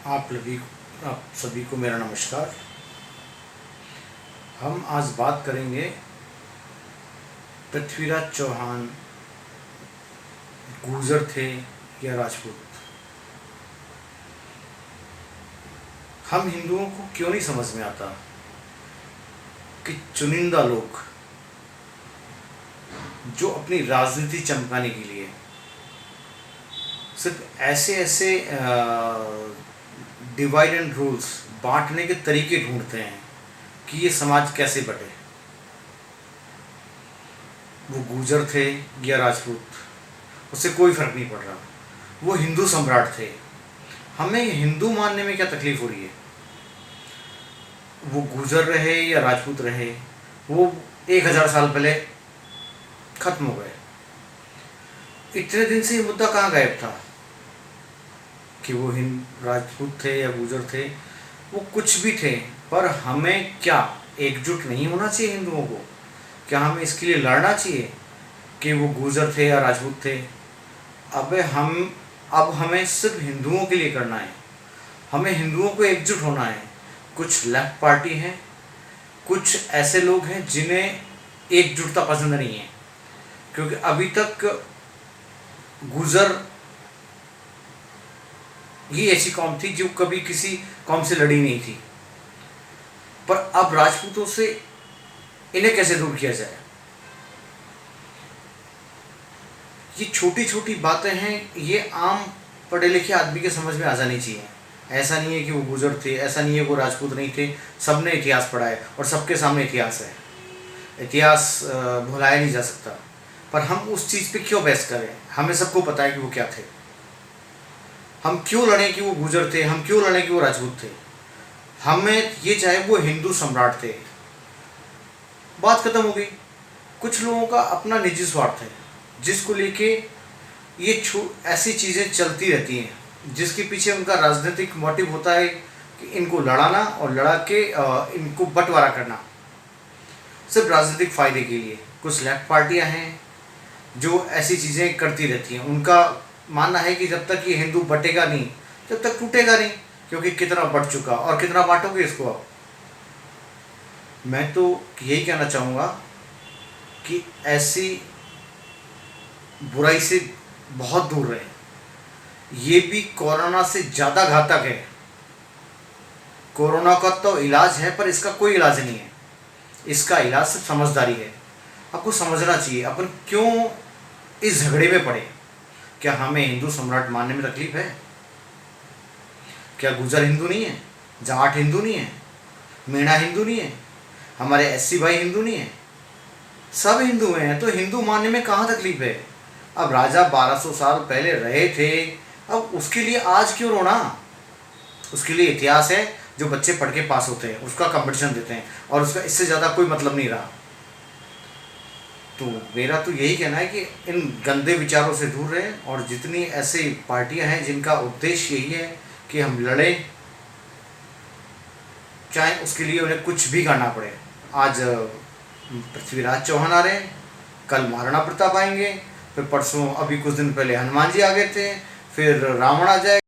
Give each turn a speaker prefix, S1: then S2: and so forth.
S1: आप सभी को मेरा नमस्कार। हम आज बात करेंगे पृथ्वीराज चौहान गुर्जर थे या राजपूत। हम हिंदुओं को क्यों नहीं समझ में आता कि चुनिंदा लोग जो अपनी राजनीति चमकाने के लिए सिर्फ ऐसे ऐसे डिवाइड एंड रूल्स बांटने के तरीके ढूंढते हैं कि ये समाज कैसे बटे। वो गुर्जर थे या राजपूत, उससे कोई फर्क नहीं पड़ रहा। वो हिंदू सम्राट थे। हमें हिंदू मानने में क्या तकलीफ हो रही है? वो गुर्जर रहे या राजपूत रहे, वो 1000 साल पहले खत्म हो गए। इतने दिन से ये मुद्दा कहाँ गायब था कि वो राजपूत थे या गुर्जर थे? वो कुछ भी थे, पर हमें क्या एकजुट नहीं होना चाहिए हिंदुओं को? क्या हमें इसके लिए लड़ना चाहिए कि वो गुर्जर थे या राजपूत थे? अब हमें सिर्फ हिंदुओं के लिए करना है। हमें हिंदुओं को एकजुट होना है। कुछ लेफ्ट पार्टी हैं, कुछ ऐसे लोग हैं जिन्हें एकजुटता पसंद नहीं है, क्योंकि अभी तक गुर्जर ये ऐसी कौम थी जो कभी किसी कौम से लड़ी नहीं थी, पर अब राजपूतों से इन्हें कैसे दूर किया जाए? ये छोटी छोटी बातें हैं, ये आम पढ़े लिखे आदमी के समझ में आ जानी चाहिए। ऐसा नहीं है कि वो गुर्जर थे, ऐसा नहीं है वो राजपूत नहीं थे। सबने इतिहास पढ़ा है और सबके सामने इतिहास है। इतिहास भुलाया नहीं जा सकता, पर हम उस चीज़ पे क्यों बहस करें? हमें सबको पता है कि वो क्या थे। हम क्यों लड़ें कि वो गुर्जर थे? हम क्यों लड़ें कि वो राजपूत थे? हमें ये चाहे वो हिंदू सम्राट थे, बात खत्म हो गई। कुछ लोगों का अपना निजी स्वार्थ है जिसको लेके ये ऐसी चीज़ें चलती रहती हैं, जिसके पीछे उनका राजनीतिक मोटिव होता है कि इनको लड़ाना और लड़ा के इनको बंटवारा करना, सिर्फ राजनीतिक फ़ायदे के लिए। कुछ लेफ्ट पार्टियां हैं जो ऐसी चीज़ें करती रहती हैं। उनका मानना है कि जब तक ये हिंदू बटेगा नहीं, जब तक टूटेगा नहीं, क्योंकि कितना बढ़ चुका और कितना बांटोगे इसको आप? मैं तो यही कहना चाहूँगा कि ऐसी बुराई से बहुत दूर रहें। ये भी कोरोना से ज़्यादा घातक है। कोरोना का तो इलाज है, पर इसका कोई इलाज नहीं है। इसका इलाज सिर्फ समझदारी है। आपको समझना चाहिए अपन क्यों इस झगड़े में पड़े। क्या हमें हिंदू सम्राट मानने में तकलीफ है? क्या गुर्जर हिंदू नहीं है? जाट हिंदू नहीं है? मीणा हिंदू नहीं है? हमारे एससी भाई हिंदू नहीं है? सब हिंदू हैं, तो हिंदू मानने में कहाँ तकलीफ है? अब राजा 1200 साल पहले रहे थे, अब उसके लिए आज क्यों रोना? उसके लिए इतिहास है जो बच्चे पढ़ के पास होते हैं, उसका कंपटीशन देते हैं, और उसका इससे ज़्यादा कोई मतलब नहीं रहा। तो मेरा तो यही कहना है कि इन गंदे विचारों से दूर रहें, और जितनी ऐसी पार्टियां हैं जिनका उद्देश्य यही है कि हम लड़ें, चाहे उसके लिए उन्हें कुछ भी करना पड़े। आज पृथ्वीराज चौहान आ रहे हैं, कल महाराणा प्रताप आएंगे, फिर परसों अभी कुछ दिन पहले हनुमान जी आ गए थे, फिर रावण आ जाए।